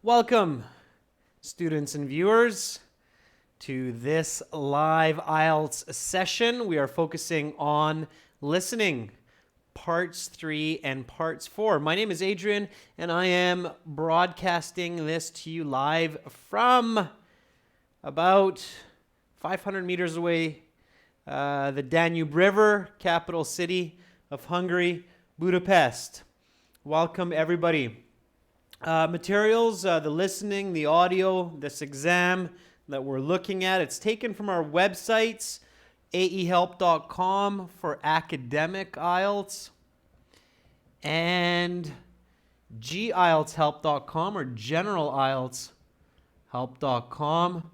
Welcome, students and viewers, to this live IELTS session. We are focusing on listening, parts 3 and parts 4. My name is Adrian, and I am broadcasting this to you live from about 500 meters away, the Danube River, capital city of Hungary, Budapest. Welcome, everybody. Materials, the listening, the audio, this exam that we're looking at, it's taken from our websites, aehelp.com for academic IELTS and gieltshelp.com or general IELTS help.com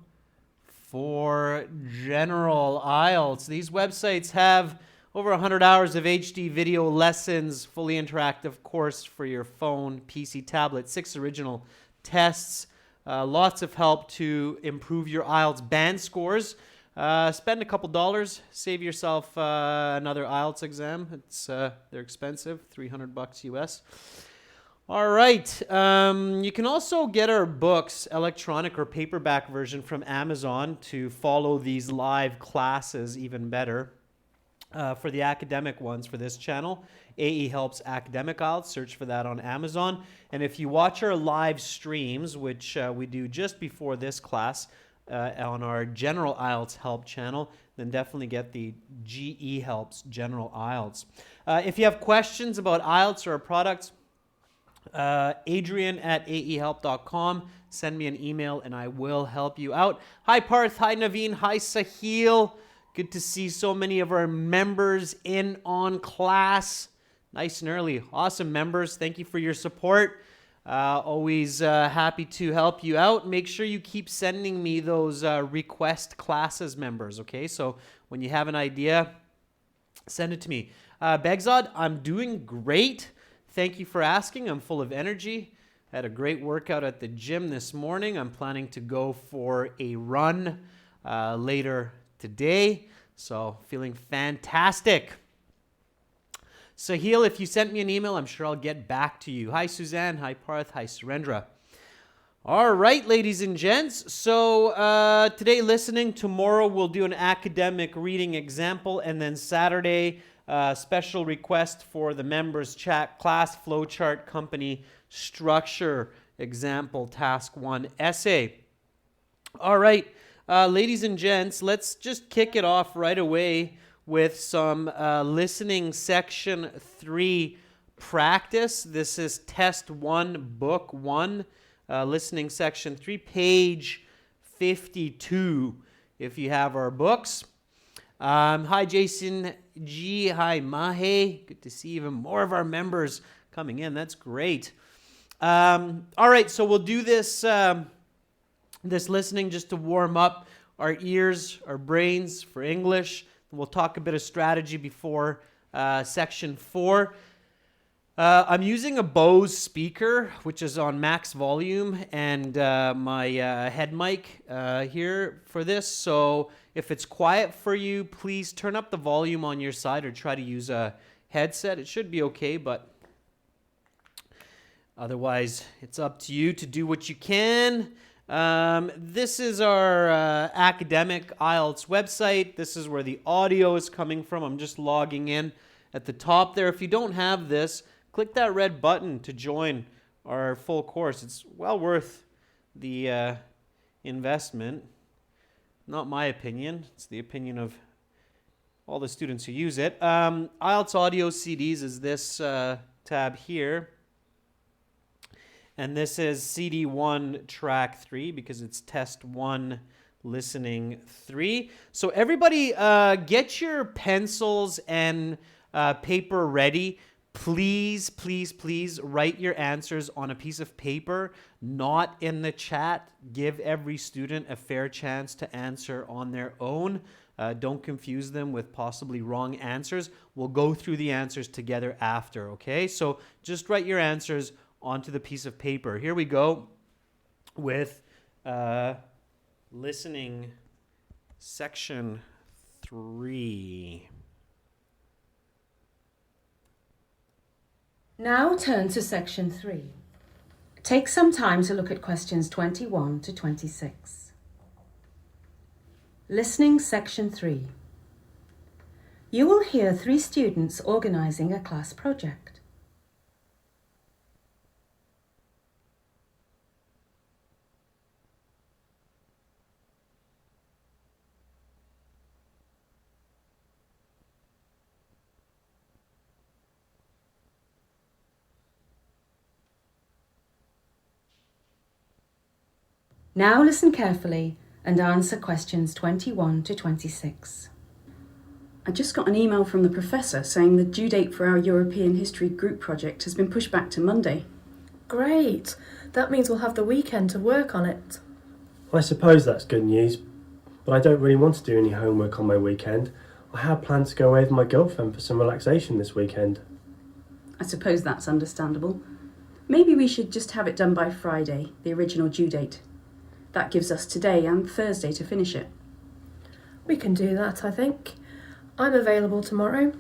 for general IELTS. These websites have over 100 hours of HD video lessons, fully interactive course for your phone, PC, tablet, 6 original tests, lots of help to improve your IELTS band scores. Spend a couple dollars, save yourself another IELTS exam. They're expensive, $300 US. All right. You can also get our books, electronic or paperback version, from Amazon to follow these live classes even better. For the academic ones for this channel, AE Helps Academic IELTS. Search for that on Amazon. And if you watch our live streams, which we do just before this class on our General IELTS Help channel, then definitely get the GE Helps General IELTS. If you have questions about IELTS or our products, Adrian@aehelp.com. Send me an email and I will help you out. Hi Parth, hi Naveen, hi Sahil. Good to see so many of our members in on class. Nice and early. Awesome members. Thank you for your support. Always happy to help you out. Make sure you keep sending me those request classes members, okay? So when you have an idea, send it to me. Begzad, I'm doing great. Thank you for asking. I'm full of energy. Had a great workout at the gym this morning. I'm planning to go for a run later today, so feeling fantastic. Sahil, if you sent me an email, I'm sure I'll get back to you. Hi Suzanne, hi Parth, hi Surendra. All right, ladies and gents, so today listening, tomorrow we'll do an academic reading example, and then Saturday, special request for the members chat, class flowchart, company structure, example, task 1 essay. All right. Ladies and gents, let's just kick it off right away with some listening section 3 practice. This is test 1, book 1, listening section 3, page 52, if you have our books. Hi, Jason G. Hi, Mahe. Good to see even more of our members coming in. That's great. All right, so we'll do this this listening just to warm up our ears, our brains for English. We'll talk a bit of strategy before section 4. I'm using a Bose speaker, which is on max volume, and my head mic here for this. So if it's quiet for you, please turn up the volume on your side or try to use a headset. It should be okay, but otherwise it's up to you to do what you can. This is our academic IELTS website. This is where the audio is coming from. I'm just logging in at the top there. If you don't have this, click that red button to join our full course. It's well worth the investment. Not my opinion. It's the opinion of all the students who use it. IELTS audio CDs is this tab here. And this is CD1 track 3 because it's test 1 listening 3. So everybody get your pencils and paper ready. Please, please, please write your answers on a piece of paper, not in the chat. Give every student a fair chance to answer on their own. Don't confuse them with possibly wrong answers. We'll go through the answers together after, okay? So just write your answers onto the piece of paper. Here we go with listening section 3. Now turn to section 3. Take some time to look at questions 21 to 26. Listening section 3. You will hear 3 students organising a class project. Now listen carefully and answer questions 21 to 26. I just got an email from the professor saying the due date for our European History group project has been pushed back to Monday. Great! That means we'll have the weekend to work on it. I suppose that's good news, but I don't really want to do any homework on my weekend. I had planned to go away with my girlfriend for some relaxation this weekend. I suppose that's understandable. Maybe we should just have it done by Friday, the original due date. That gives us today and Thursday to finish it. We can do that, I think. I'm available tomorrow.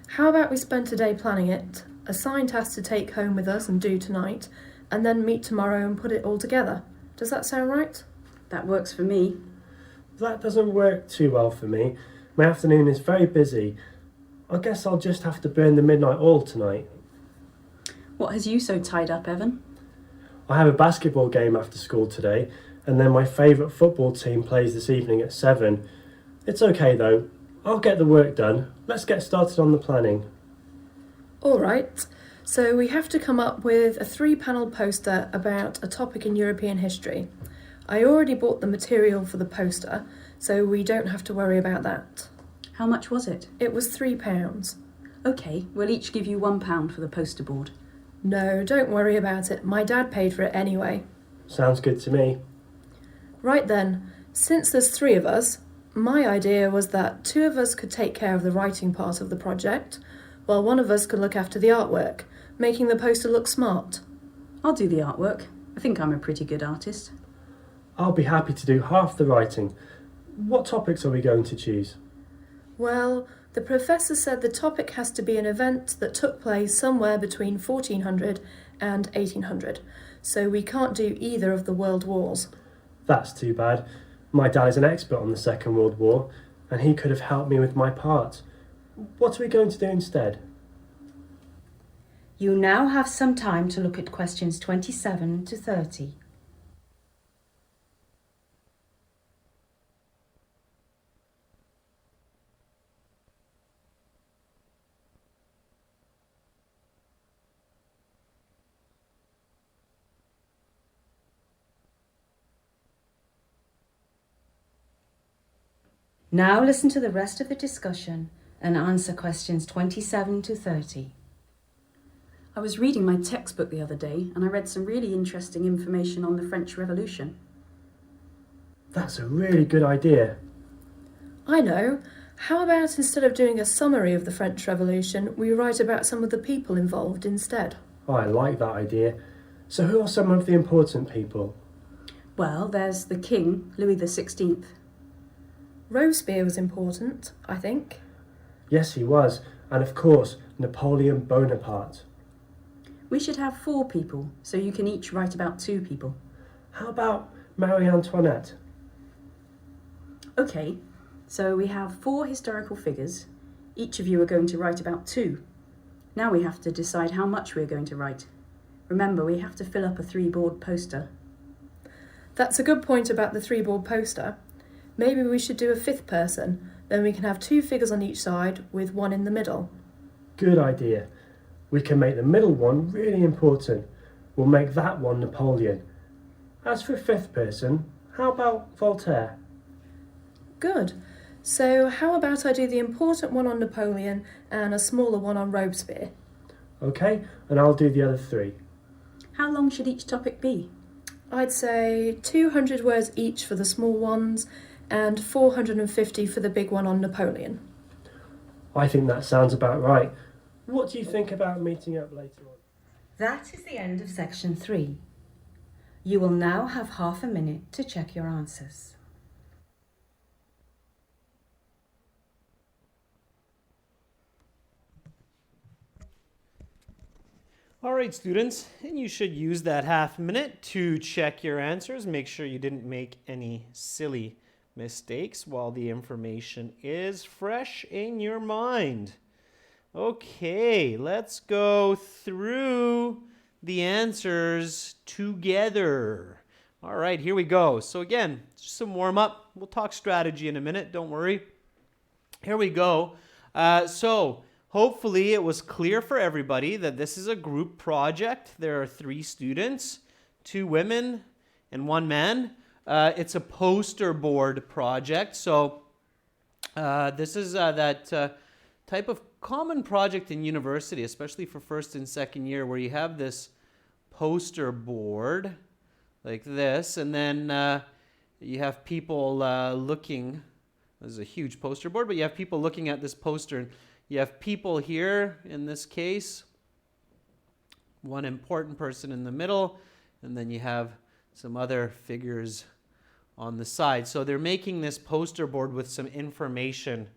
How about we spend today planning it, assign tasks to take home with us and do tonight, and then meet tomorrow and put it all together? Does that sound right? That works for me. That doesn't work too well for me. My afternoon is very busy. I guess I'll just have to burn the midnight oil tonight. What has you so tied up, Evan? I have a basketball game after school today, and then my favourite football team plays this evening at 7. It's okay though. I'll get the work done. Let's get started on the planning. All right. So we have to come up with a 3-panel poster about a topic in European history. I already bought the material for the poster, so we don't have to worry about that. How much was it? It was £3. Okay, we'll each give you £1 for the poster board. No, don't worry about it. My dad paid for it anyway. Sounds good to me. Right then, since there's 3 of us, my idea was that 2 of us could take care of the writing part of the project, while 1 of us could look after the artwork, making the poster look smart. I'll do the artwork. I think I'm a pretty good artist. I'll be happy to do half the writing. What topics are we going to choose? Well, the professor said the topic has to be an event that took place somewhere between 1400 and 1800, so we can't do either of the world wars. That's too bad. My dad is an expert on the Second World War, and he could have helped me with my part. What are we going to do instead? You now have some time to look at questions 27 to 30. Now listen to the rest of the discussion and answer questions 27 to 30. I was reading my textbook the other day and I read some really interesting information on the French Revolution. That's a really good idea. I know. How about instead of doing a summary of the French Revolution, we write about some of the people involved instead? Oh, I like that idea. So who are some of the important people? Well, there's the King, Louis XVI. Robespierre was important, I think. Yes, he was. And of course, Napoleon Bonaparte. We should have 4 people, so you can each write about 2 people. How about Marie Antoinette? Okay, so we have 4 historical figures. Each of you are going to write about 2. Now we have to decide how much we're going to write. Remember, we have to fill up a 3-board poster. That's a good point about the 3-board poster. Maybe we should do a 5th person, then we can have 2 figures on each side with 1 in the middle. Good idea. We can make the middle one really important. We'll make that one Napoleon. As for a 5th person, how about Voltaire? Good. So how about I do the important one on Napoleon and a smaller one on Robespierre? Okay, and I'll do the other 3. How long should each topic be? I'd say 200 words each for the small ones and 450 for the big one on Napoleon. I think that sounds about right. What do you think about meeting up later on? That is the end of section 3. You will now have half a minute to check your answers. All right, students, and you should use that half minute to check your answers. Make sure you didn't make any silly mistakes while the information is fresh in your mind. Okay, let's go through the answers together. All right, here we go. So again, just some warm up. We'll talk strategy in a minute, don't worry. Here we go. So hopefully it was clear for everybody that this is a group project. There are 3 students, 2 women and 1 man. It's a poster board project. So this is that type of common project in university, especially for first and second year, where you have this poster board like this, and then you have people looking. This is a huge poster board, but you have people looking at this poster, and you have people here, in this case, one important person in the middle, and then you have some other figures on the side. So they're making this poster board with some information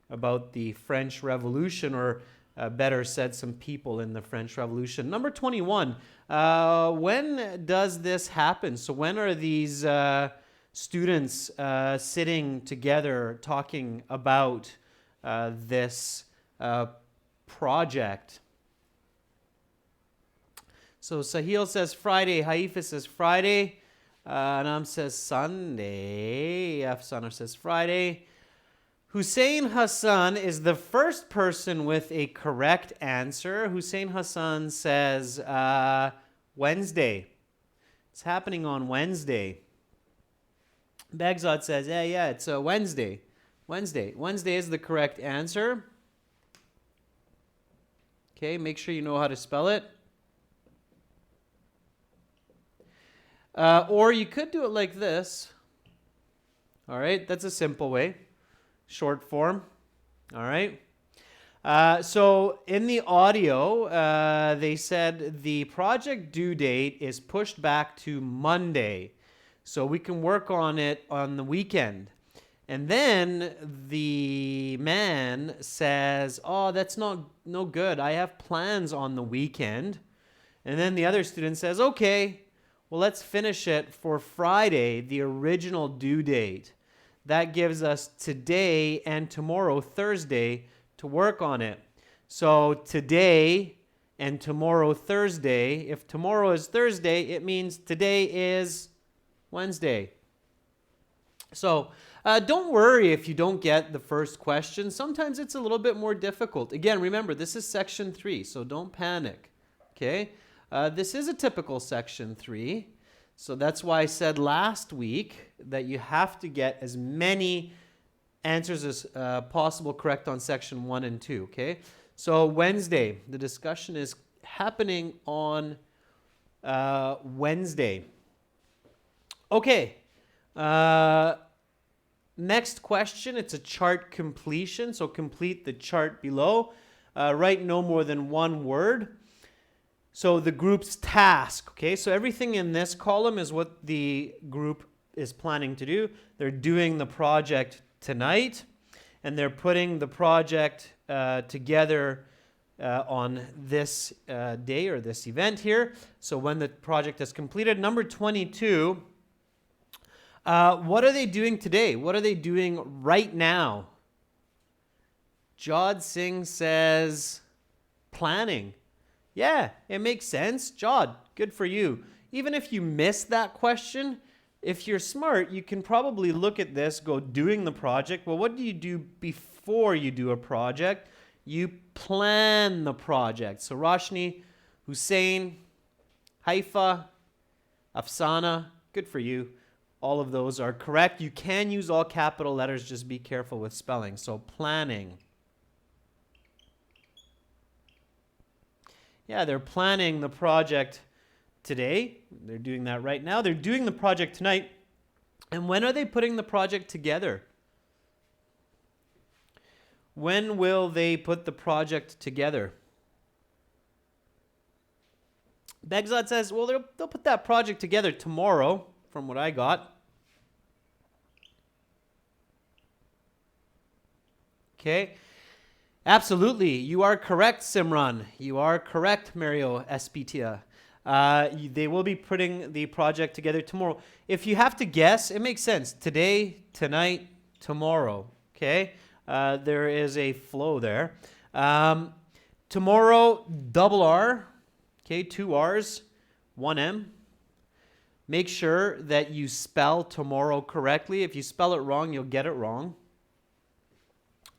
about the French Revolution, or better said, some people in the French Revolution. Number 21, when does this happen? So when are these students sitting together talking about this project? So Sahil says Friday, Haifa says Friday, Anam says Sunday, Afsana says Friday. Hussein Hassan is the first person with a correct answer. Hussein Hassan says Wednesday. It's happening on Wednesday. Begzad says, yeah, it's Wednesday. Wednesday is the correct answer. Okay, make sure you know how to spell it. Or you could do it like this. All right, that's a simple way. Short form. All right. So in the audio, they said the project due date is pushed back to Monday. So we can work on it on the weekend. And then the man says, oh, that's no good. I have plans on the weekend. And then the other student says, okay, well, let's finish it for Friday, the original due date. That gives us today and tomorrow, Thursday, to work on it. So today and tomorrow, Thursday. If tomorrow is Thursday, it means today is Wednesday. So don't worry if you don't get the first question. Sometimes it's a little bit more difficult. Again, remember, this is section 3, so don't panic. Okay? This is a typical section 3. So that's why I said last week that you have to get as many answers as possible correct on section 1 and 2, okay? So Wednesday, the discussion is happening on Wednesday. Okay, next question, it's a chart completion, so complete the chart below. Write no more than 1 word. So the group's task, okay? So everything in this column is what the group is planning to do. They're doing the project tonight, and they're putting the project together on this day or this event here. So when the project is completed. Number 22, what are they doing today? What are they doing right now? Jod Singh says planning. Yeah, it makes sense. Jod, good for you. Even if you miss that question, if you're smart, you can probably look at this, go doing the project. Well, what do you do before you do a project? You plan the project. So Roshni, Hussein, Haifa, Afsana, good for you. All of those are correct. You can use all capital letters, just be careful with spelling. So planning. Yeah, they're planning the project today. They're doing that right now. They're doing the project tonight. And when are they putting the project together? When will they put the project together? Begzad says, well, they'll put that project together tomorrow, from what I got. Okay. Absolutely. You are correct, Simran. You are correct, Mario Espitia. They will be putting the project together tomorrow. If you have to guess, it makes sense. Today, tonight, tomorrow. Okay? There is a flow there. Tomorrow, double R. Okay, 2 R's, 1 M. Make sure that you spell tomorrow correctly. If you spell it wrong, you'll get it wrong,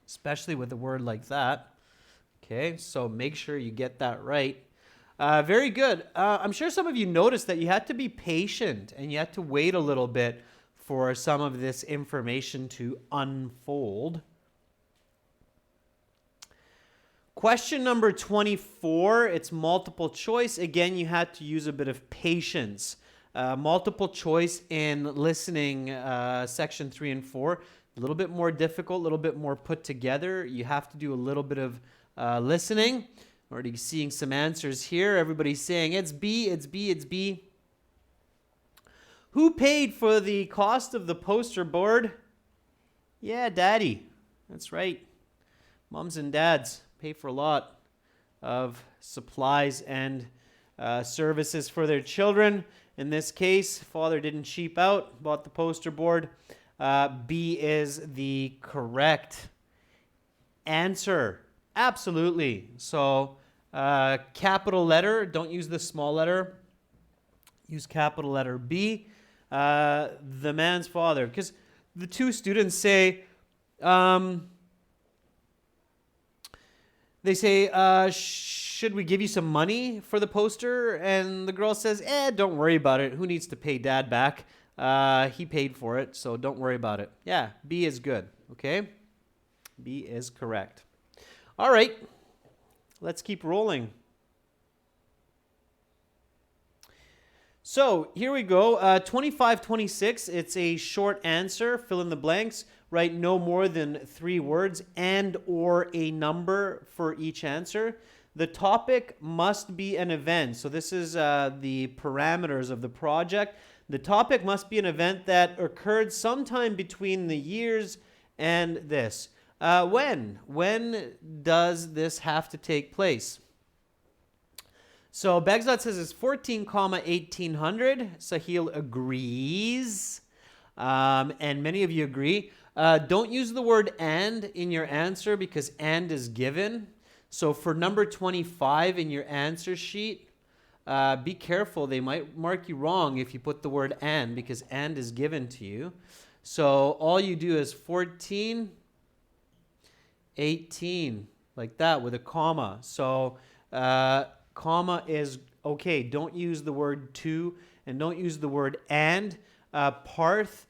especially with a word like that. Okay, so make sure you get that right. Very good. I'm sure some of you noticed that you had to be patient and you had to wait a little bit for some of this information to unfold. Question number 24, it's multiple choice. Again, you had to use a bit of patience. Multiple choice in listening, section 3 and 4, a little bit more difficult, a little bit more put together. You have to do a little bit of listening. Already seeing some answers here. Everybody's saying it's B, it's B, it's B. Who paid for the cost of the poster board? Yeah, Daddy. That's right. Moms and dads pay for a lot of supplies and services for their children. In this case, father didn't cheap out, bought the poster board. B is the correct answer. Absolutely. So, capital letter, don't use the small letter. Use capital letter B. The man's father. Because the two students say, should we give you some money for the poster? And the girl says, don't worry about it. Who needs to pay dad back? He paid for it, so don't worry about it. Yeah, B is good, okay? B is correct. All right, let's keep rolling. So here we go. 25-26, it's a short answer. Fill in the blanks. Write no more than 3 words and or a number for each answer. The topic must be an event. So this is the parameters of the project. The topic must be an event that occurred sometime between the years and this. When? When does this have to take place? So Begzat says it's 14,1800. Sahil agrees. And many of you agree. Don't use the word and in your answer because and is given. So for number 25 in your answer sheet, be careful. They might mark you wrong if you put the word and because and is given to you. So all you do is 14, 18, like that with a comma. So comma is okay. Don't use the word to and don't use the word and. Parth,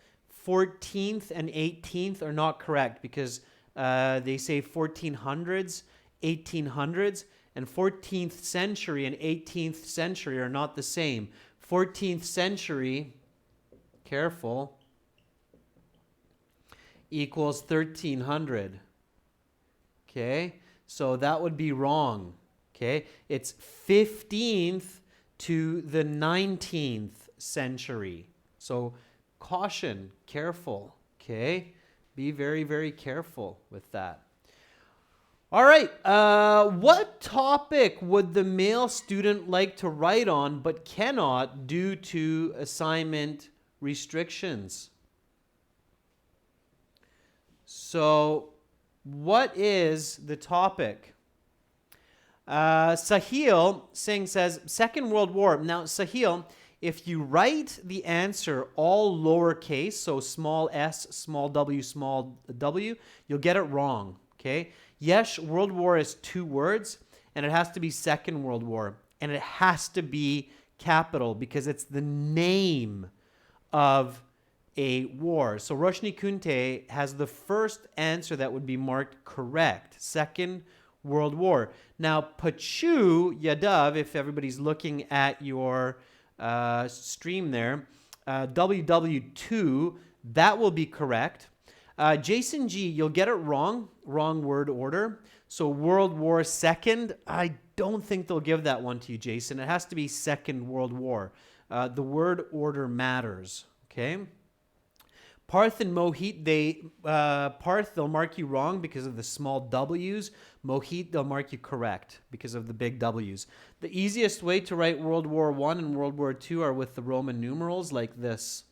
14th and 18th are not correct because they say 1400s, 1800s, and 14th century and 18th century are not the same. 14th century, careful, equals 1300. Okay, so that would be wrong. Okay, it's 15th to the 19th century. So caution, careful. Okay, be very, very careful with that. All right, what topic would the male student like to write on but cannot due to assignment restrictions? So, what is the topic? Sahil Singh says, Second World War. Now, Sahil, if you write the answer all lowercase, so small s, small w, you'll get it wrong, okay? Yes, World War is 2 words, and it has to be Second World War, and it has to be capital because it's the name of a war. So Roshni Kunte has the first answer that would be marked correct, Second World War. Now, Pachu Yadav, if everybody's looking at your stream there, WW2, that will be correct. Jason G, you'll get it wrong word order. So World War II, I don't think they'll give that one to you, Jason. It has to be Second World War. The word order matters, okay? Parth and Mohit, Parth, they'll mark you wrong because of the small W's. Mohit, they'll mark you correct because of the big W's. The easiest way to write World War I and World War II are with the Roman numerals like this.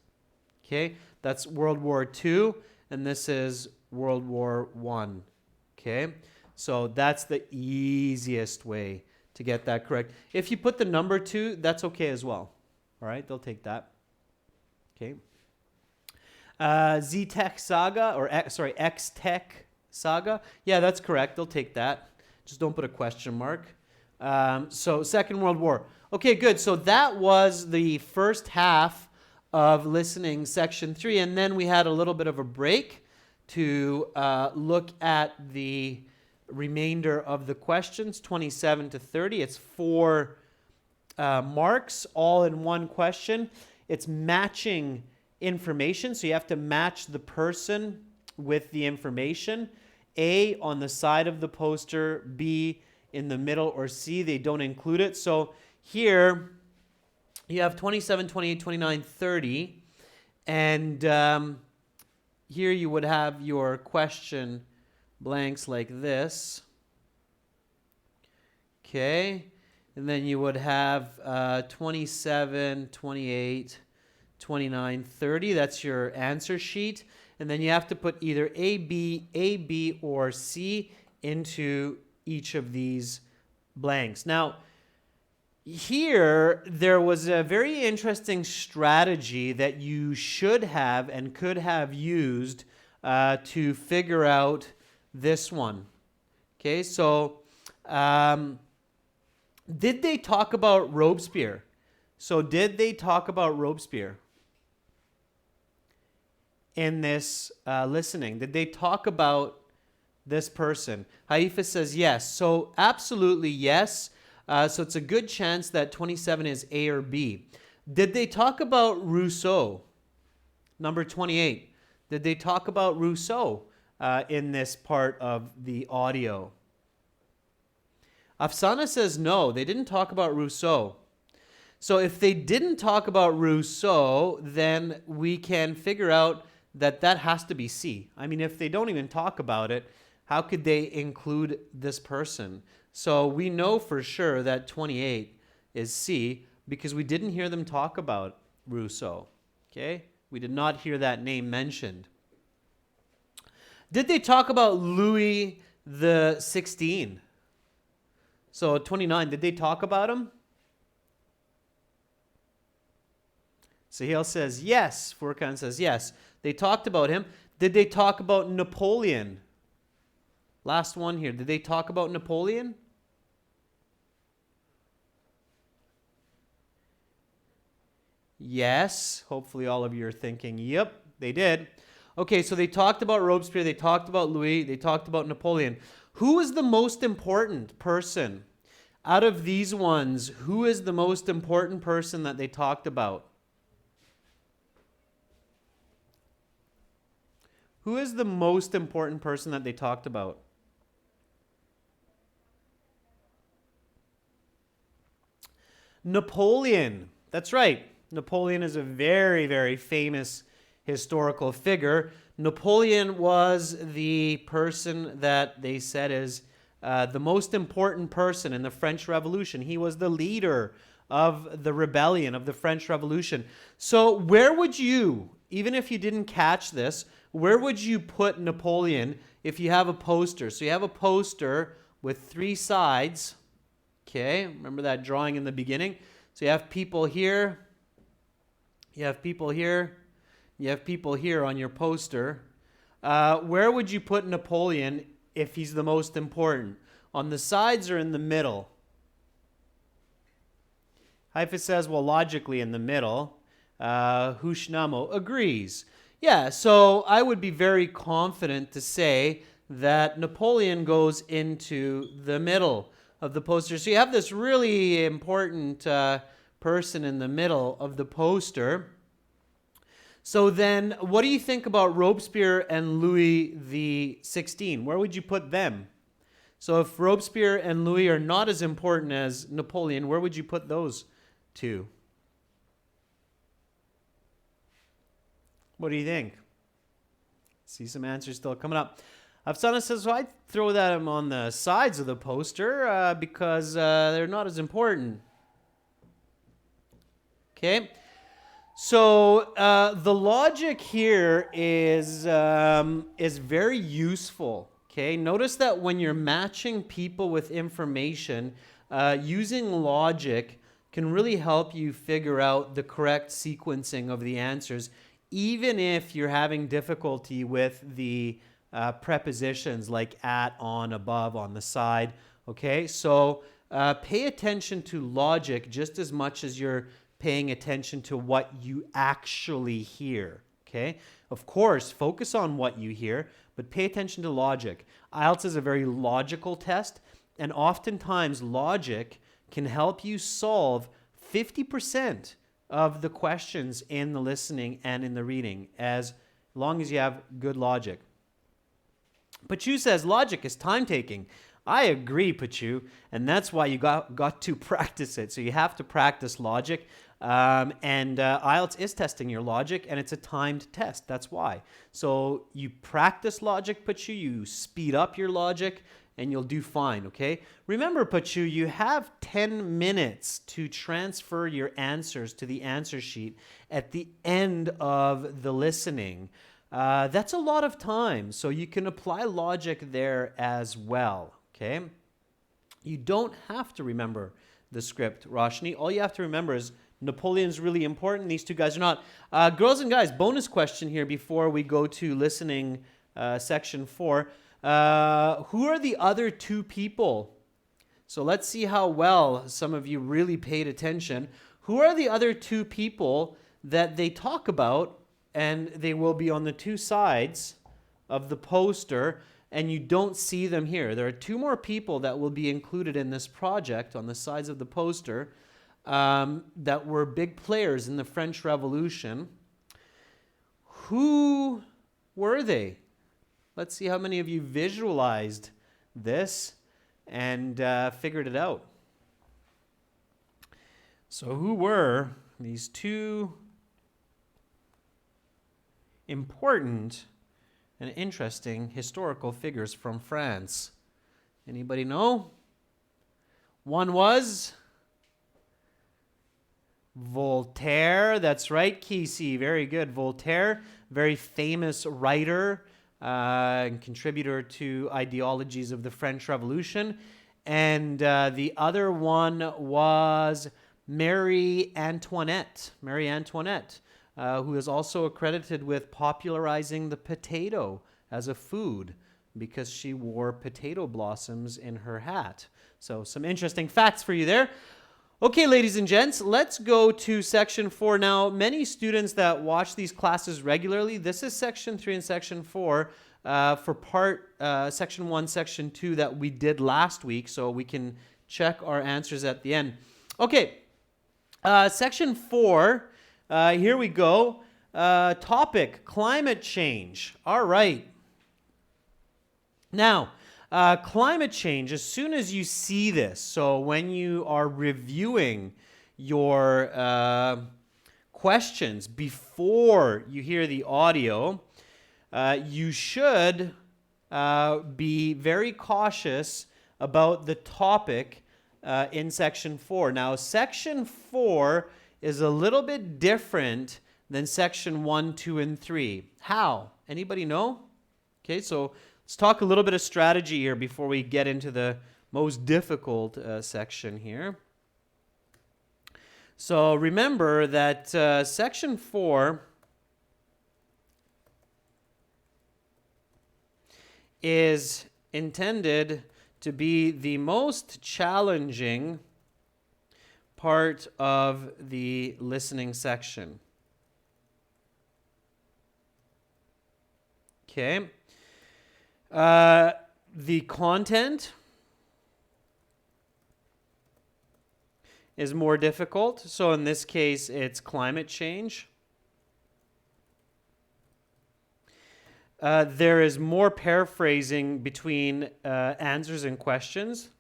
Okay, that's World War II, and this is World War I. Okay, so that's the easiest way to get that correct. If you put the number 2, that's okay as well. All right, they'll take that. Okay. Z-Tech Saga, or X-Tech Saga. Yeah, that's correct. They'll take that. Just don't put a question mark. So Second World War. Okay, good. So that was the first half of listening section 3. And then we had a little bit of a break to look at the remainder of the questions, 27 to 30. It's 4 marks all in one question. It's matching information, so you have to match the person with the information. A on the side of the poster, B in the middle, or C, they don't include it. So here you have 27, 28, 29, 30, and here you would have your question blanks like this. Okay, and then you would have 27, 28, 29, 30. That's your answer sheet. And then you have to put either A, B, or C into each of these blanks. Now, here, there was a very interesting strategy that you should have and could have used to figure out this one. Okay, so did they talk about Robespierre? So did they talk about Robespierre in this listening? Did they talk about this person? Haifa says yes. So absolutely yes. So it's a good chance that 27 is A or B. Did they talk about Rousseau? Number 28. Did they talk about Rousseau in this part of the audio? Afsana says no, they didn't talk about Rousseau. So if they didn't talk about Rousseau, then we can figure out that that has to be C. I mean, if they don't even talk about it, how could they include this person? So we know for sure that 28 is C because we didn't hear them talk about Rousseau. Okay? We did not hear that name mentioned. Did they talk about Louis the 16th? So 29, did they talk about him? Sahil says yes. Furkan says yes. They talked about him. Did they talk about Napoleon? Last one here. Did they talk about Napoleon? Yes. Hopefully all of you are thinking, yep, they did. Okay, so they talked about Robespierre, they talked about Louis, they talked about Napoleon. Who is the most important person? Out of these ones, who is the most important person that they talked about? Who is the most important person that they talked about? Napoleon. That's right. Napoleon is a very, very famous historical figure. Napoleon was the person that they said is the most important person in the French Revolution. He was the leader of the rebellion, of the French Revolution. So where would you, even if you didn't catch this, where would you put Napoleon if you have a poster? So you have a poster with 3 sides. Okay, remember that drawing in the beginning? So you have people here, you have people here, you have people here on your poster. Where would you put Napoleon if he's the most important? On the sides or in the middle? Haifa says, well, logically in the middle. Hushnamo agrees. Yeah, so I would be very confident to say that Napoleon goes into the middle of the poster. So you have this really important person in the middle of the poster. So then, what do you think about Robespierre and Louis the 16th? Where would you put them? So if Robespierre and Louis are not as important as Napoleon, where would you put those two? What do you think? See some answers still coming up. Afsana says, so I'd throw them on the sides of the poster because they're not as important. Okay. So the logic here is very useful. Okay. Notice that when you're matching people with information, using logic can really help you figure out the correct sequencing of the answers, even if you're having difficulty with the prepositions like at, on, above, on the side. Okay, so pay attention to logic just as much as you're paying attention to what you actually hear. Okay, of course, focus on what you hear, but pay attention to logic. IELTS is a very logical test, and oftentimes logic can help you solve 50% of the questions in the listening and in the reading, as long as you have good logic. Pachu says logic is time-taking. I agree, Pachu, and that's why you got to practice it. So you have to practice logic, and IELTS is testing your logic, and it's a timed test. That's why. So you practice logic, Pachu, you speed up your logic, and you'll do fine, okay? Remember, Pachu, you have 10 minutes to transfer your answers to the answer sheet at the end of the listening. That's a lot of time, so you can apply logic there as well, okay? You don't have to remember the script, Roshni. All you have to remember is Napoleon's really important. These two guys are not. Girls and guys, bonus question here before we go to listening section 4. Who are the other two people? So let's see how well some of you really paid attention. Who are the other two people that they talk about, and they will be on the two sides of the poster, and you don't see them here? There are two more people that will be included in this project on the sides of the poster that were big players in the French Revolution. Who were they? Let's see how many of you visualized this and figured it out. So who were these two important and interesting historical figures from France? Anybody know? One was Voltaire. That's right, Kesey. Very good. Voltaire, very famous writer and contributor to ideologies of the French Revolution. And the other one was Marie Antoinette. Marie Antoinette, who is also accredited with popularizing the potato as a food because she wore potato blossoms in her hat. So some interesting facts for you there. Okay, ladies and gents, let's go to section 4. Now, many students that watch these classes regularly, this is section 3 and section 4 for part section 1, section 2 that we did last week, so we can check our answers at the end. Okay, section 4, here we go. Topic, climate change. All right. Now, climate change, as soon as you see this, so when you are reviewing your questions before you hear the audio, you should be very cautious about the topic in section 4. Now, section 4 is a little bit different than section 1, 2, and 3. How? Anybody know? Okay, so let's talk a little bit of strategy here before we get into the most difficult section here. So remember that section 4 is intended to be the most challenging part of the listening section. Okay. The content is more difficult. So in this case, it's climate change. There is more paraphrasing between answers and questions.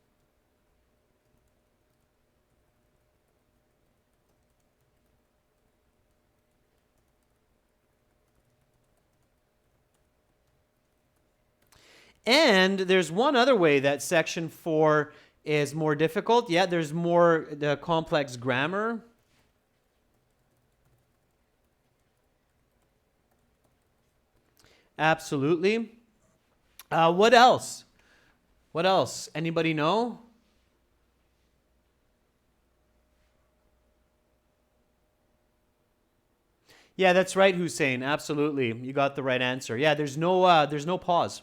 And there's one other way that section 4 is more difficult. Yeah, there's more complex grammar. Absolutely. What else? What else? Anybody know? Yeah, that's right, Hussein. Absolutely. You got the right answer. Yeah, there's no pause.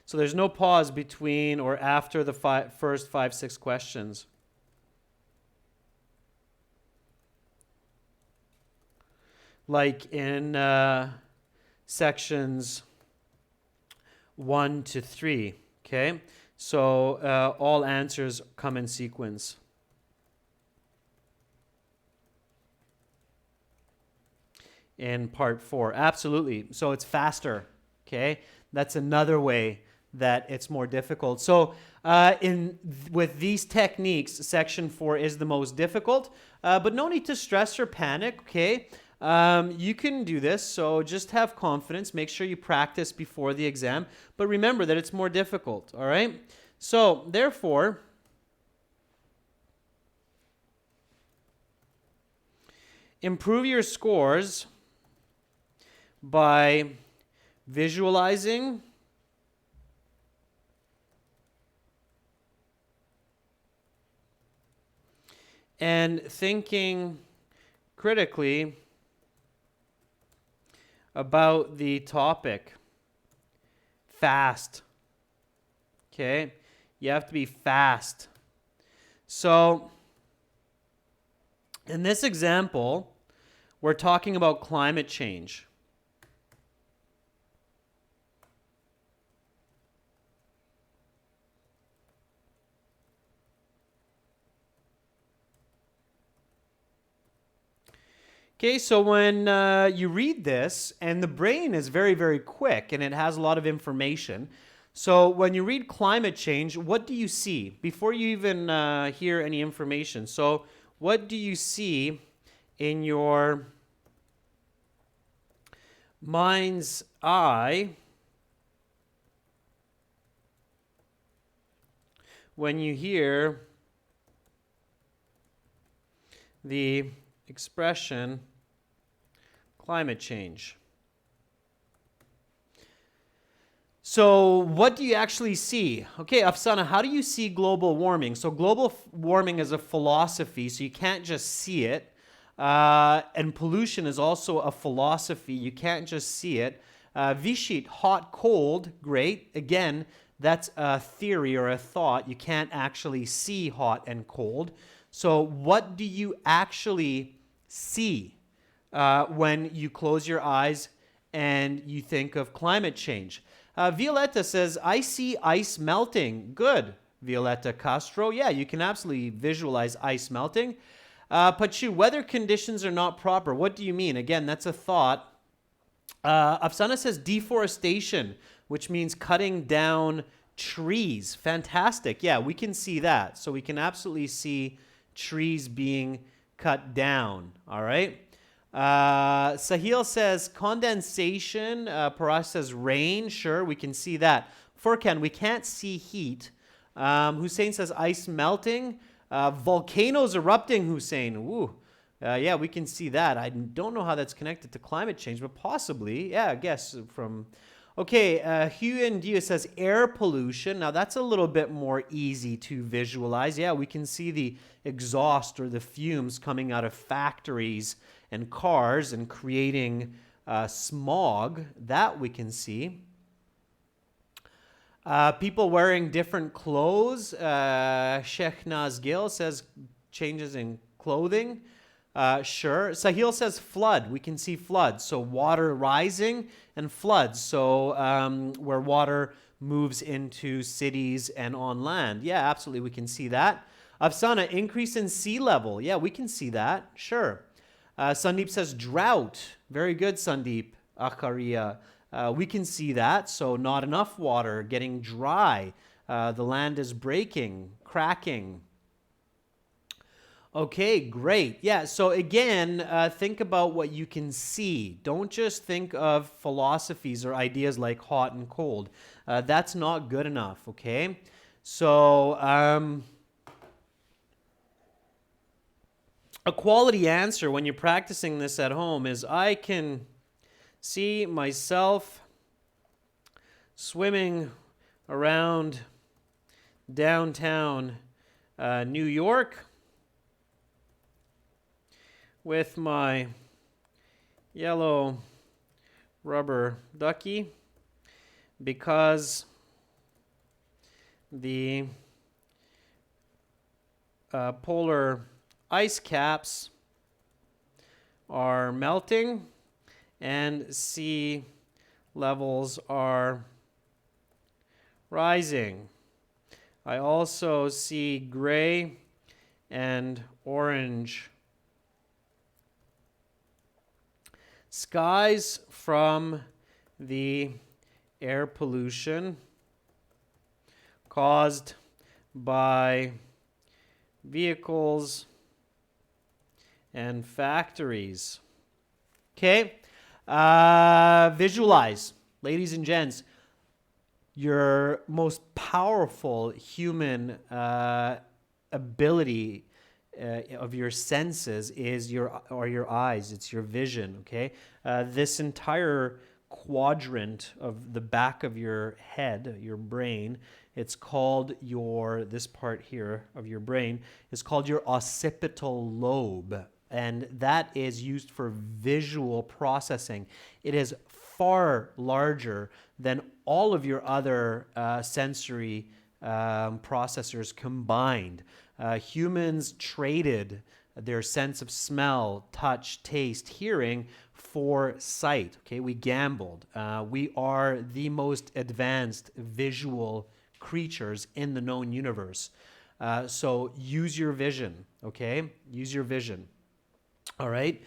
So there's no pause between or after the first 5, 6 questions. Like in sections 1 to 3, okay? So all answers come in sequence. In part 4, absolutely. So it's faster, okay? That's another way that it's more difficult. So with these techniques, section 4 is the most difficult, but no need to stress or panic, okay? You can do this, so just have confidence. Make sure you practice before the exam, but remember that it's more difficult, all right? So, therefore, improve your scores by visualizing and thinking critically about the topic. Fast. Okay? You have to be fast. So, in this example, we're talking about climate change. Okay, so when you read this, and the brain is very, very quick, and it has a lot of information. So when you read climate change, what do you see? Before you even hear any information. So what do you see in your mind's eye when you hear the expression climate change? So what do you actually see? Okay, Afsana, how do you see global warming? So global warming is a philosophy, so you can't just see it. And pollution is also a philosophy. You can't just see it. Vishit, hot, cold, great. Again, that's a theory or a thought. You can't actually see hot and cold. So what do you actually see when you close your eyes and you think of climate change? Violetta says, I see ice melting. Good, Violetta Castro. Yeah, you can absolutely visualize ice melting. Pachu, weather conditions are not proper. What do you mean? Again, that's a thought. Afsana says deforestation, which means cutting down trees. Fantastic. Yeah, we can see that. So we can absolutely see trees being cut down. All right. Sahil says condensation. Parash says rain. Sure, we can see that. Furkan, we can't see heat. Hussein says ice melting. Volcanoes erupting, Hussein. Woo. Yeah, we can see that. I don't know how that's connected to climate change, but possibly. Yeah, I guess from... Okay, Hugh and Dia says air pollution. Now, that's a little bit more easy to visualize. Yeah, we can see the exhaust or the fumes coming out of factories and cars and creating smog. That we can see. People wearing different clothes. Sheikhnaz Gil says changes in clothing. Sure. Sahil says flood. We can see floods. So water rising and floods. So where water moves into cities and on land. Yeah, absolutely. We can see that. Afsana, increase in sea level. Yeah, we can see that. Sure. Sandeep says drought. Very good, Sandeep. Akharia. We can see that. So not enough water, getting dry. The land is breaking, cracking. Okay, great. Yeah, so again, think about what you can see. Don't just think of philosophies or ideas like hot and cold. That's not good enough, okay? So, a quality answer when you're practicing this at home is I can see myself swimming around downtown New York with my yellow rubber ducky because the polar ice caps are melting and sea levels are rising. I also see gray and orange skies from the air pollution caused by vehicles and factories. Okay? Visualize, ladies and gents, your most powerful human ability of your senses is your eyes. It's your vision. Okay, this entire quadrant of the back of your head, your brain, it's called this part here of your brain is called your occipital lobe, and that is used for visual processing. It is far larger than all of your other sensory processors combined. Humans traded their sense of smell, touch, taste, hearing for sight. Okay, we gambled. We are the most advanced visual creatures in the known universe. So use your vision. Okay, use your vision. All right,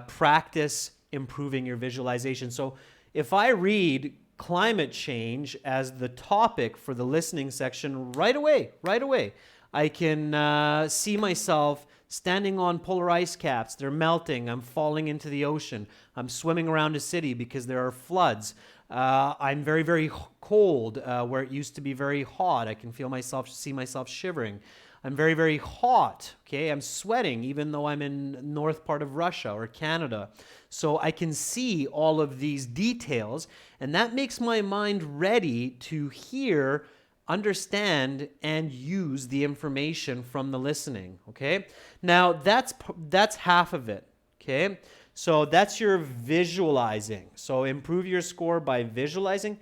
practice improving your visualization. So if I read climate change as the topic for the listening section right away, I can see myself standing on polar ice caps. They're melting. I'm falling into the ocean. I'm swimming around a city because there are floods. I'm very, very cold where it used to be very hot. I can see myself shivering. I'm very, very hot. Okay, I'm sweating even though I'm in north part of Russia or Canada. So I can see all of these details, and that makes my mind ready to hear, understand, and use the information from the listening. Okay, now that's half of it. Okay, so that's your visualizing. So improve your score by visualizing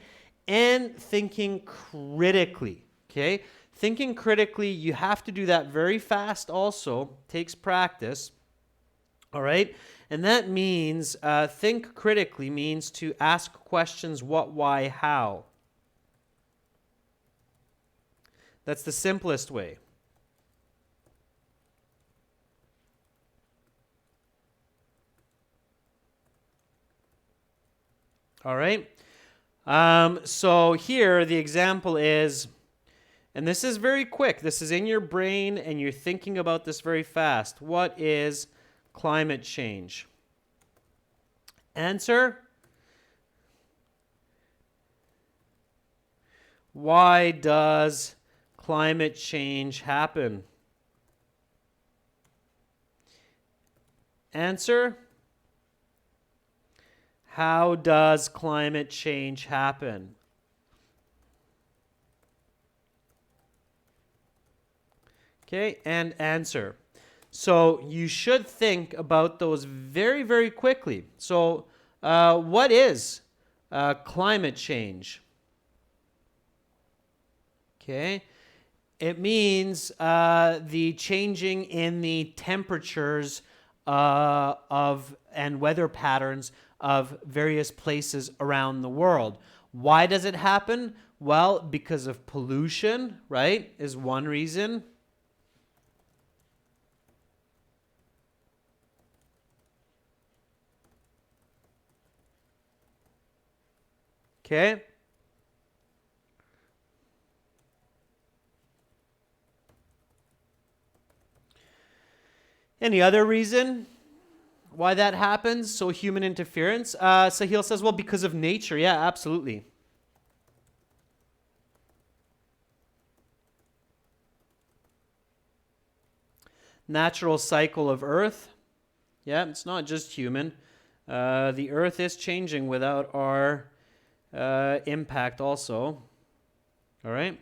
and thinking critically. Okay, thinking critically, you have to do that very fast also. Takes practice. All right, and that means think critically means to ask questions: what, why, how. That's the simplest way. All right. So here the example is, and this is very quick. This is in your brain and you're thinking about this very fast. What is climate change? Answer: why does climate change happen? Answer: how does climate change happen? Okay, and answer. So you should think about those very, very quickly. So what is climate change? Okay, it means the changing in the temperatures of and weather patterns of various places around the world. Why does it happen? Well, because of pollution, right, is one reason. Okay. Any other reason why that happens? So human interference. Sahil says, well, because of nature. Yeah, absolutely. Natural cycle of Earth. Yeah, it's not just human. The Earth is changing without our impact also. All right.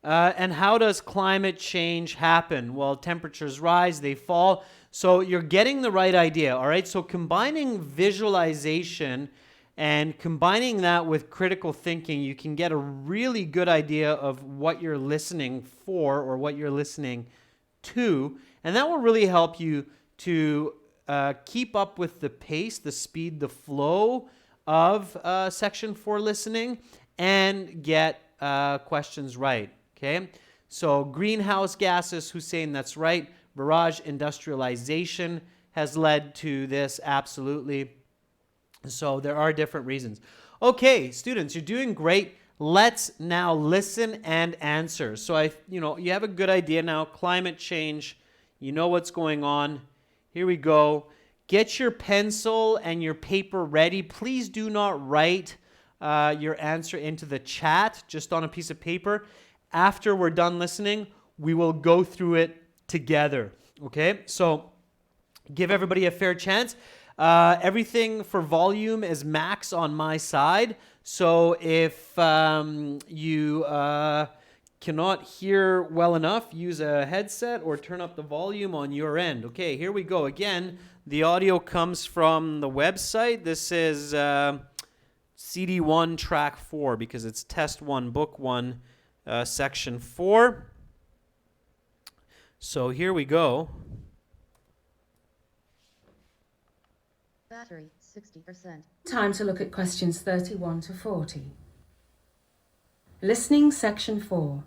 And how does climate change happen? Well, temperatures rise, they fall. So you're getting the right idea. All right. So combining visualization and combining that with critical thinking, you can get a really good idea of what you're listening for or what you're listening to. And that will really help you to keep up with the pace, the speed, the flow of Section 4 listening and get questions right. Okay? So greenhouse gases, Hussein, that's right. Barrage industrialization has led to this, absolutely. So there are different reasons. Okay, students, you're doing great. Let's now listen and answer. So you have a good idea now. Climate change, you know what's going on. Here we go. Get your pencil and your paper ready. Please do not write your answer into the chat, just on a piece of paper. After we're done listening, we will go through it together. Okay? So give everybody a fair chance. Everything for volume is max on my side. So if you cannot hear well enough, use a headset or turn up the volume on your end. Okay, here we go. Again, the audio comes from the website. This is CD1 track 4 because it's test 1, book 1, section 4. So here we go. Battery 60%. Time to look at questions 31 to 40. Listening section 4.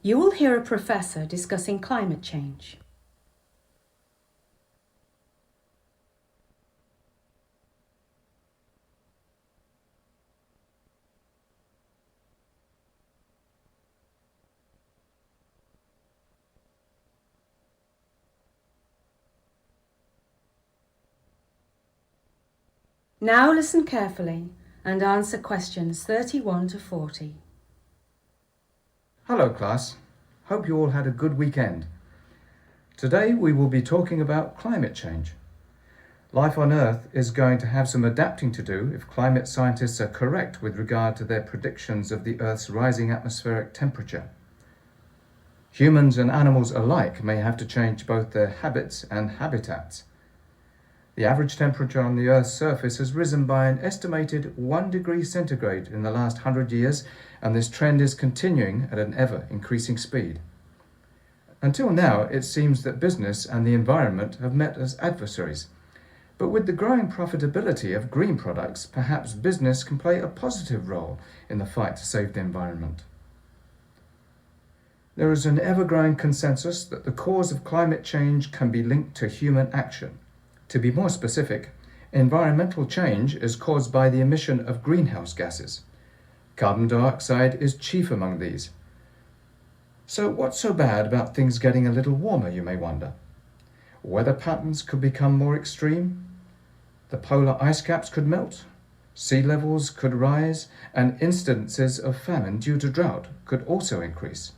You will hear a professor discussing climate change. Now listen carefully and answer questions 31 to 40. Hello class, hope you all had a good weekend. Today we will be talking about climate change. Life on Earth is going to have some adapting to do if climate scientists are correct with regard to their predictions of the Earth's rising atmospheric temperature. Humans and animals alike may have to change both their habits and habitats. The average temperature on the Earth's surface has risen by an estimated 1 degree centigrade in the last 100 years, and this trend is continuing at an ever-increasing speed. Until now, it seems that business and the environment have met as adversaries. But with the growing profitability of green products, perhaps business can play a positive role in the fight to save the environment. There is an ever-growing consensus that the cause of climate change can be linked to human action. To be more specific, environmental change is caused by the emission of greenhouse gases. Carbon dioxide is chief among these. So what's so bad about things getting a little warmer, you may wonder? Weather patterns could become more extreme. The polar ice caps could melt. Sea levels could rise, and incidences of famine due to drought could also increase.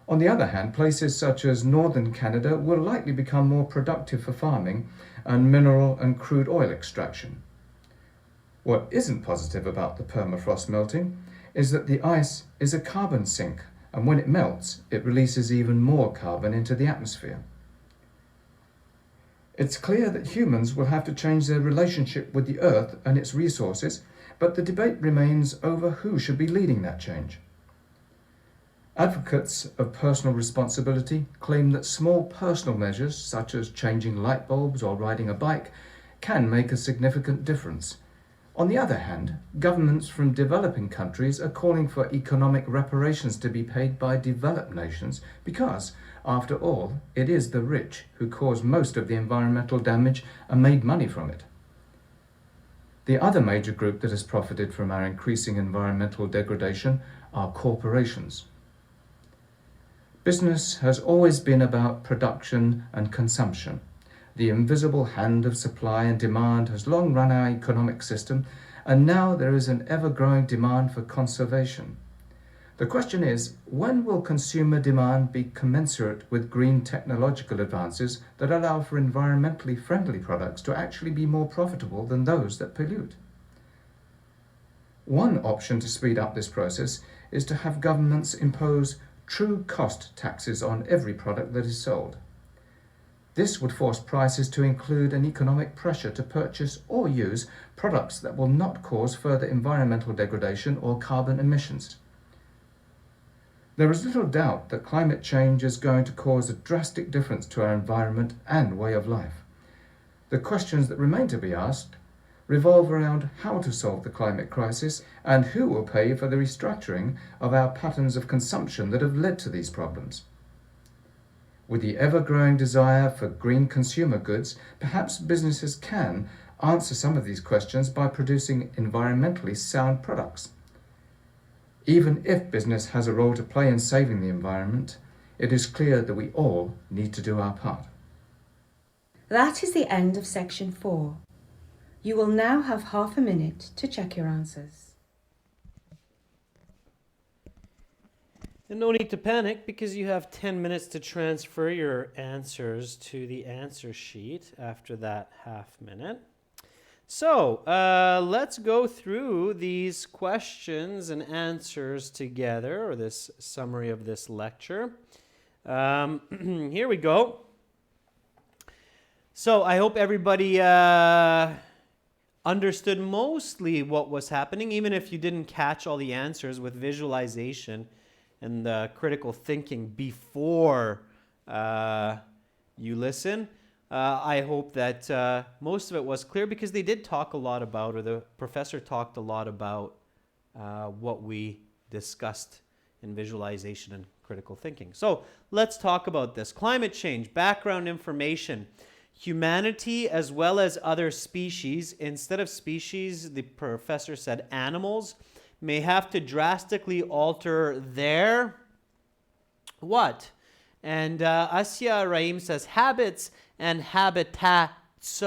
On the other hand, places such as northern Canada will likely become more productive for farming and mineral and crude oil extraction. What isn't positive about the permafrost melting is that the ice is a carbon sink, and when it melts, it releases even more carbon into the atmosphere. It's clear that humans will have to change their relationship with the Earth and its resources, but the debate remains over who should be leading that change. Advocates of personal responsibility claim that small personal measures, such as changing light bulbs or riding a bike, can make a significant difference. On the other hand, governments from developing countries are calling for economic reparations to be paid by developed nations because, after all, it is the rich who cause most of the environmental damage and made money from it. The other major group that has profited from our increasing environmental degradation are corporations. Business has always been about production and consumption. The invisible hand of supply and demand has long run our economic system, and now there is an ever-growing demand for conservation. The question is, when will consumer demand be commensurate with green technological advances that allow for environmentally friendly products to actually be more profitable than those that pollute? One option to speed up this process is to have governments impose true cost taxes on every product that is sold. This would force prices to include an economic pressure to purchase or use products that will not cause further environmental degradation or carbon emissions. There is little doubt that climate change is going to cause a drastic difference to our environment and way of life. The questions that remain to be asked revolve around how to solve the climate crisis and who will pay for the restructuring of our patterns of consumption that have led to these problems. With the ever-growing desire for green consumer goods, perhaps businesses can answer some of these questions by producing environmentally sound products. Even if business has a role to play in saving the environment, it is clear that we all need to do our part. That is the end of section 4. You will now have half a minute to check your answers. And no need to panic because you have 10 minutes to transfer your answers to the answer sheet after that half minute. So let's go through these questions and answers together, or this summary of this lecture. Here we go. So I hope everybody understood mostly what was happening, even if you didn't catch all the answers with visualization and critical thinking before you listen. I hope that most of it was clear because they did talk a lot about, or the professor talked a lot about what we discussed in visualization and critical thinking. So let's talk about this. Climate change, background information. Humanity as well as other species, instead of species, the professor said animals, may have to drastically alter their what? And Asya Rahim says habits and habitats.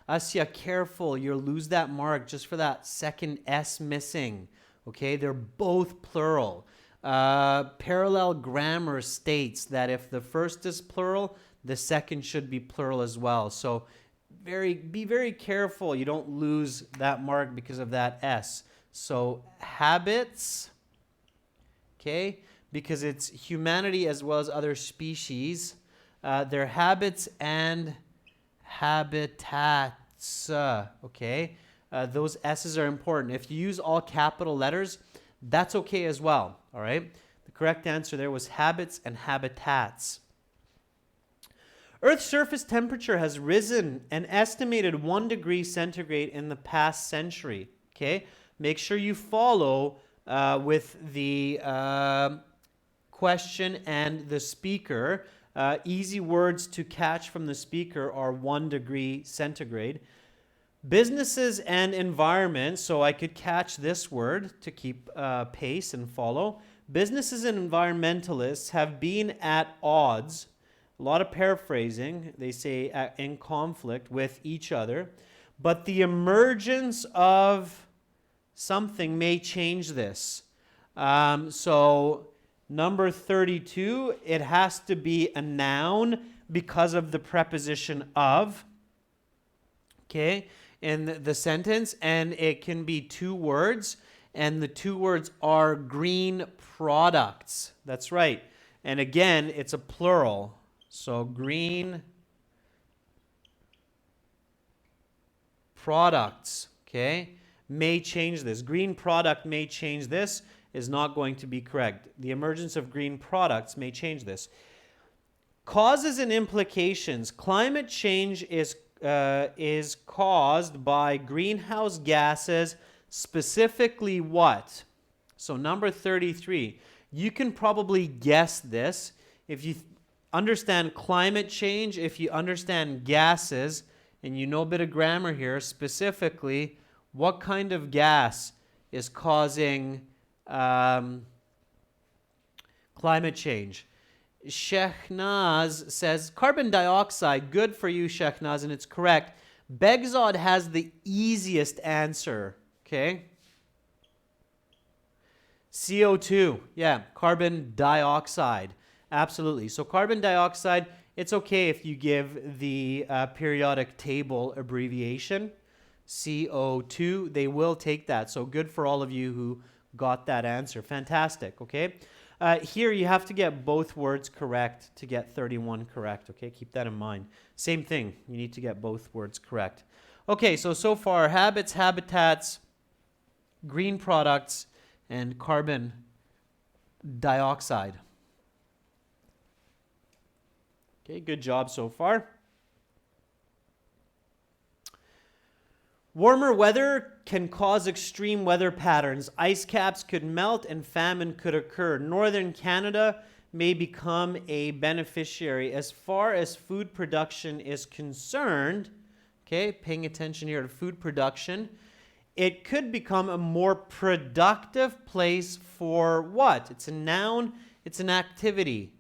Asya, careful, you'll lose that mark just for that second S missing. Okay, they're both plural. Parallel grammar states that if the first is plural, the second should be plural as well. So be very careful you don't lose that mark because of that S. So habits, okay, because it's humanity as well as other species. Their habits and habitats, okay? Those S's are important. If you use all capital letters, that's okay as well, all right? The correct answer there was habits and habitats. Earth's surface temperature has risen an estimated 1 degree centigrade in the past century, okay? Make sure you follow with the question and the speaker. Easy words to catch from the speaker are 1 degree centigrade. Businesses and environment, so I could catch this word to keep pace and follow. Businesses and environmentalists have been at odds, a lot of paraphrasing, they say in conflict with each other, but the emergence of something may change this. So number 32, it has to be a noun because of the preposition of, okay, in the sentence, and it can be 2 words, and the 2 words are green products. That's right. And again, it's a plural. So green products, okay, may change this. Green product may change this is not going to be correct. The emergence of green products may change this. Causes and implications. Climate change is caused by greenhouse gases, specifically what? So number 33. You can probably guess this. If you understand climate change, if you understand gases, and you know a bit of grammar here, specifically, what kind of gas is causing climate change? Shehnaz says, carbon dioxide, good for you, Shehnaz, and it's correct. Begzod has the easiest answer, okay? CO2, yeah, carbon dioxide, absolutely. So carbon dioxide, it's okay if you give the periodic table abbreviation, CO2, they will take that. So good for all of you who got that answer. Fantastic, okay? Here you have to get both words correct to get 31 correct, okay? Keep that in mind. Same thing, you need to get both words correct. Okay, so far, habits, habitats, green products, and carbon dioxide. Okay, good job so far. Warmer weather can cause extreme weather patterns. Ice caps could melt and famine could occur. Northern Canada may become a beneficiary. As far as food production is concerned, okay, paying attention here to food production, it could become a more productive place for what? It's a noun, it's an activity.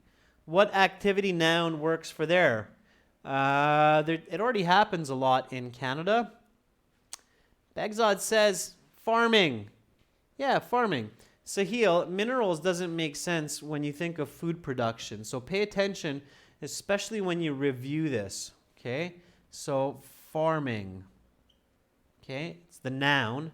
What activity noun works for there? It already happens a lot in Canada. Begzod says farming. Yeah, farming. Sahil, minerals doesn't make sense when you think of food production. So pay attention, especially when you review this. Okay? So farming. Okay? It's the noun.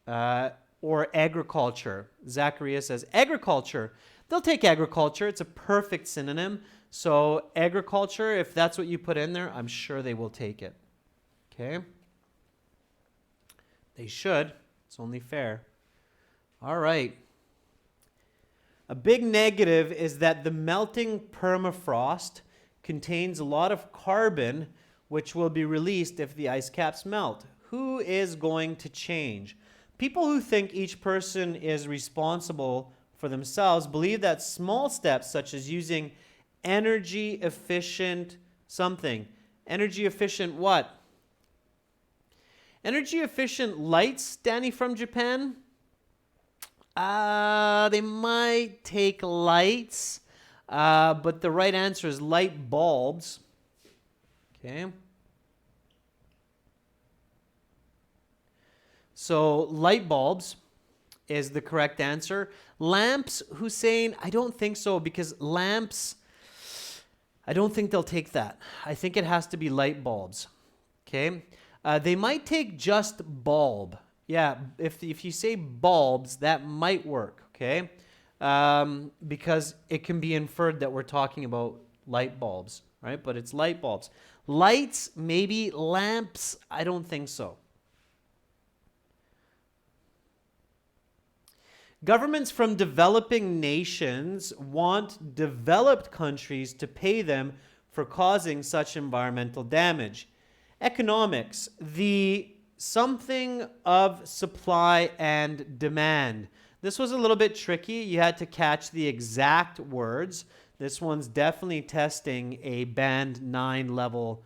Or agriculture. Zacharias says agriculture. They'll take agriculture. It's a perfect synonym. So agriculture, if that's what you put in there, I'm sure they will take it. Okay? They should. It's only fair. All right. A big negative is that the melting permafrost contains a lot of carbon which will be released if the ice caps melt. Who is going to change? People who think each person is responsible for themselves believe that small steps such as using energy efficient something. Energy efficient what? Energy efficient lights, Danny from Japan? They might take lights, but the right answer is light bulbs. Okay. So light bulbs is the correct answer. Lamps, Hussein, I don't think so because lamps, I don't think they'll take that. I think it has to be light bulbs. Okay. They might take just bulb. Yeah, if you say bulbs, that might work, okay? Because it can be inferred that we're talking about light bulbs, right? But it's light bulbs. Lights, maybe. Lamps, I don't think so. Governments from developing nations want developed countries to pay them for causing such environmental damage. Economics, the something of supply and demand. This was a little bit tricky. You had to catch the exact words. This one's definitely testing a band 9 level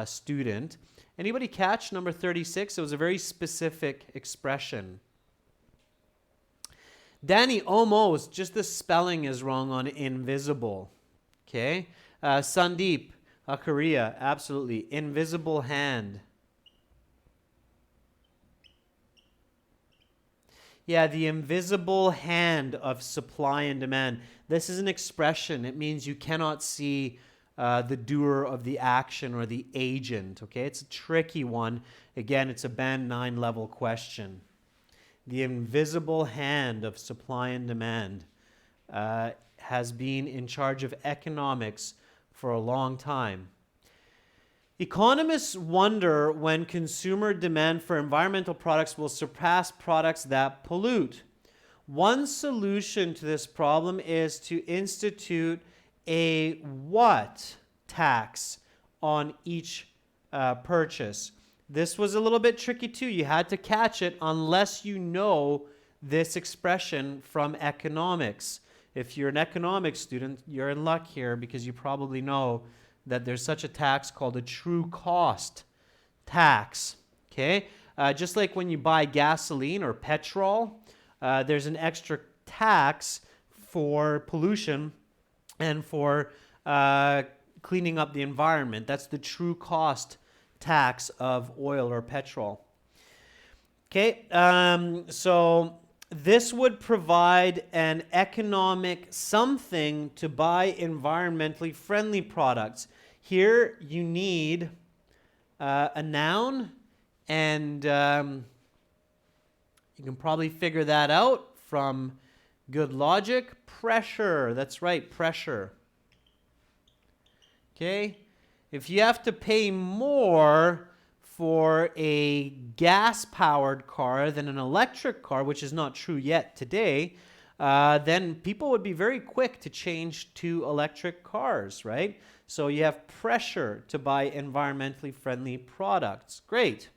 student. Anybody catch number 36? It was a very specific expression. Danny, almost. Just the spelling is wrong on invisible. Okay. Sandeep, Korea, absolutely. Invisible hand. Yeah, the invisible hand of supply and demand. This is an expression. It means you cannot see the doer of the action or the agent. Okay, it's a tricky one. Again, it's a band 9 level question. The invisible hand of supply and demand has been in charge of economics for a long time. Economists wonder when consumer demand for environmental products will surpass products that pollute. One solution to this problem is to institute a what tax on each purchase. This was a little bit tricky too. You had to catch it unless you know this expression from economics. If you're an economics student, you're in luck here because you probably know that there's such a tax called a true cost tax. Okay? Just like when you buy gasoline or petrol, there's an extra tax for pollution and for cleaning up the environment. That's the true cost tax of oil or petrol. Okay, so this would provide an economic something to buy environmentally friendly products. Here you need a noun, and you can probably figure that out from good logic. Pressure, that's right, pressure. Okay, if you have to pay more for a gas-powered car than an electric car, which is not true yet today, then people would be very quick to change to electric cars, right? So you have pressure to buy environmentally friendly products. Great.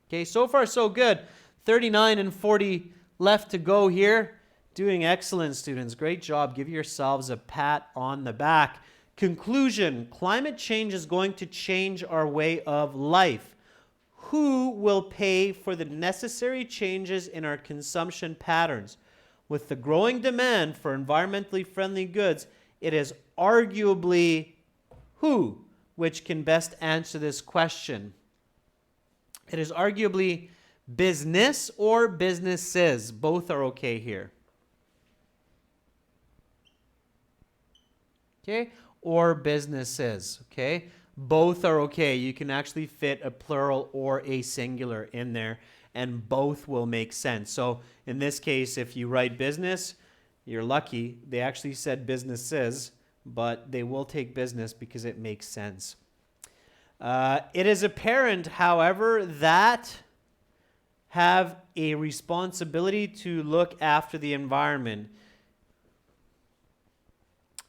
Okay, so far so good. 39 and 40 left to go here. Doing excellent, students. Great job. Give yourselves a pat on the back. Conclusion: climate change is going to change our way of life. Who will pay for the necessary changes in our consumption patterns? With the growing demand for environmentally friendly goods, it is arguably who which can best answer this question. It is arguably business or businesses. Both are okay here. Okay? Or businesses. Okay? Both are okay. You can actually fit a plural or a singular in there, and both will make sense. So in this case, if you write business, you're lucky. They actually said businesses, but they will take business because it makes sense. It is apparent, however, that have a responsibility to look after the environment.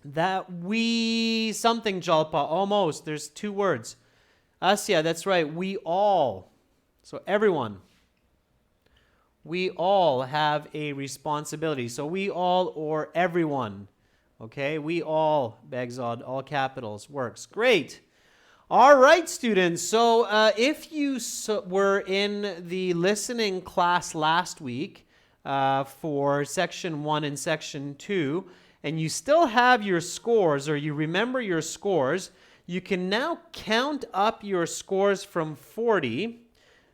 That we something, Jalpa, almost. There's two words. Asya, that's right. We all. So everyone. We all have a responsibility. So we all or everyone. Okay, we all, Begzod, all capitals, works. Great. All right, students. So if you were in the listening class last week for section 1 and section 2, and you still have your scores, or you remember your scores, you can now count up your scores from 40.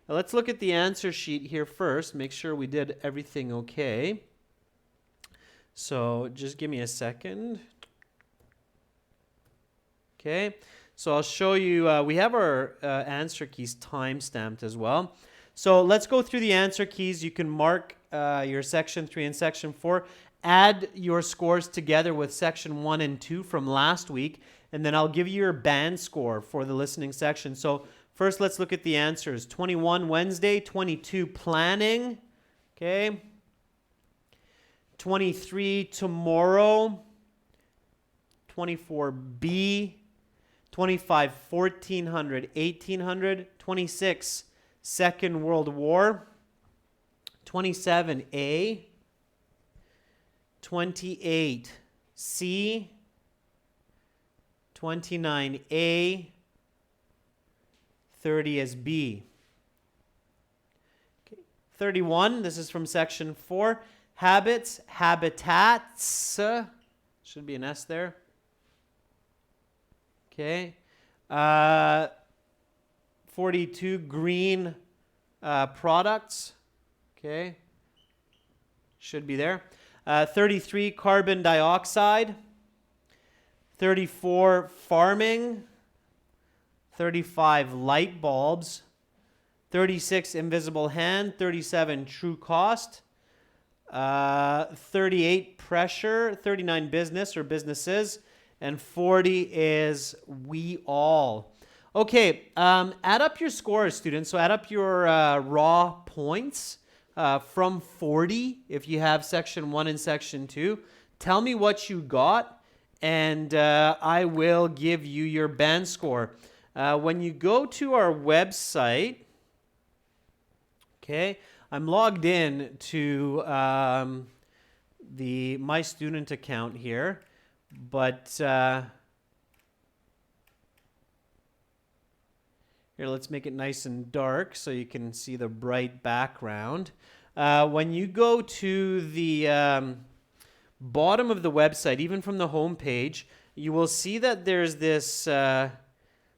Now let's look at the answer sheet here first. Make sure we did everything okay. So just give me a second. Okay. So I'll show you, we have our answer keys time-stamped as well. So let's go through the answer keys. You can mark your section 3 and section 4. Add your scores together with section 1 and 2 from last week, and then I'll give you your band score for the listening section. So first, let's look at the answers. 21 Wednesday, 22 planning, okay. 23 tomorrow, 24 B, 25 1400, 1800, 26 Second World War, 27 A, 28 C, 29 A, 30 is B. Okay. 31, this is from section 4. Habits, habitats, should be an S there. Okay. 42, green products. Okay. Should be there. 33, carbon dioxide. 34, farming. 35, light bulbs. 36, invisible hand. 37, true cost. 38, pressure. 39, business or businesses. And 40 is we all. Okay, add up your scores, students. So add up your raw points from 40 if you have section 1 and section 2. Tell me what you got, and I will give you your band score. When you go to our website, okay, I'm logged in to the My Student account here, but here, let's make it nice and dark so you can see the bright background. When you go to the bottom of the website, even from the home page, you will see that there's this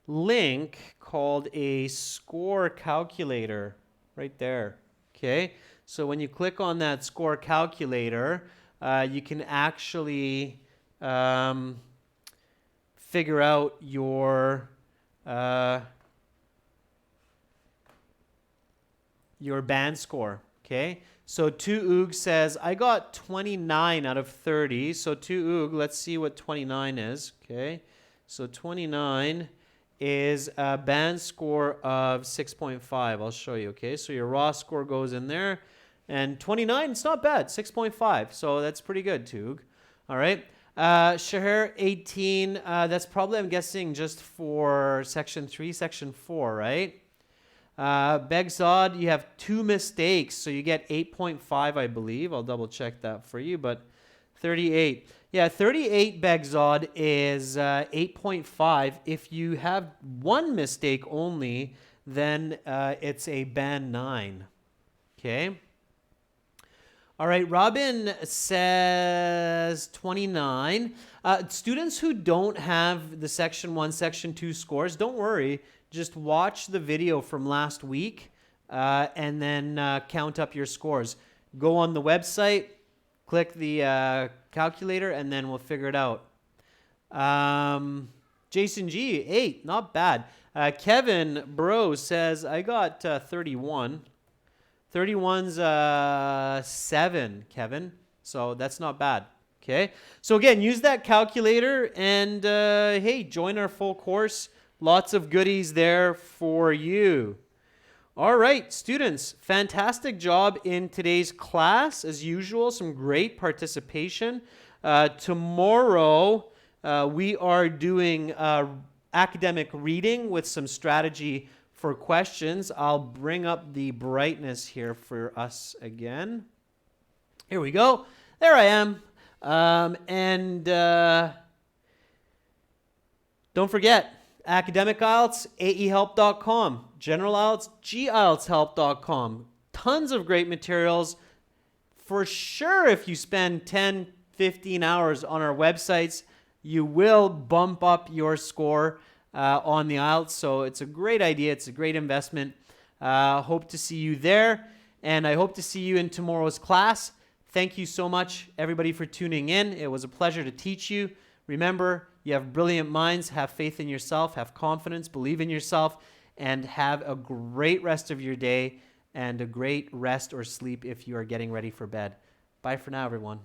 link called a score calculator right there. Okay, so when you click on that score calculator, you can actually figure out your band score. Okay, so 2 Oog says, I got 29 out of 30. So 2 Oog, let's see what 29 is. Okay, so 29 is a band score of 6.5. I'll show you. Okay, so your raw score goes in there. And 29, it's not bad, 6.5. So that's pretty good, 2 Oog. All right. Shahar 18, that's probably, I'm guessing, just for section 3, section 4, right? Begzod, you have 2 mistakes, so you get 8.5, I believe. I'll double check that for you, but 38. Yeah, 38 Begzod is 8.5. If you have 1 mistake only, then it's a band 9. Okay. All right, Robin says 29. Students who don't have the section 1, section 2 scores, don't worry. Just watch the video from last week and then count up your scores. Go on the website, click the calculator, and then we'll figure it out. Jason G, 8, not bad. Kevin Bro says, I got 31. 31's 7, Kevin. So that's not bad. Okay. So again, use that calculator and hey, join our full course. Lots of goodies there for you. All right, students, fantastic job in today's class. As usual, some great participation. Tomorrow, we are doing academic reading with some strategy for questions. I'll bring up the brightness here for us again. Here we go. There I am. Don't forget, academic IELTS, aehelp.com. General IELTS, gieltshelp.com. Tons of great materials. For sure, if you spend 10, 15 hours on our websites, you will bump up your score on the IELTS. So it's a great idea. It's a great investment. Hope to see you there. And I hope to see you in tomorrow's class. Thank you so much, everybody, for tuning in. It was a pleasure to teach you. Remember, you have brilliant minds. Have faith in yourself. Have confidence. Believe in yourself. And have a great rest of your day and a great rest or sleep if you are getting ready for bed. Bye for now, everyone.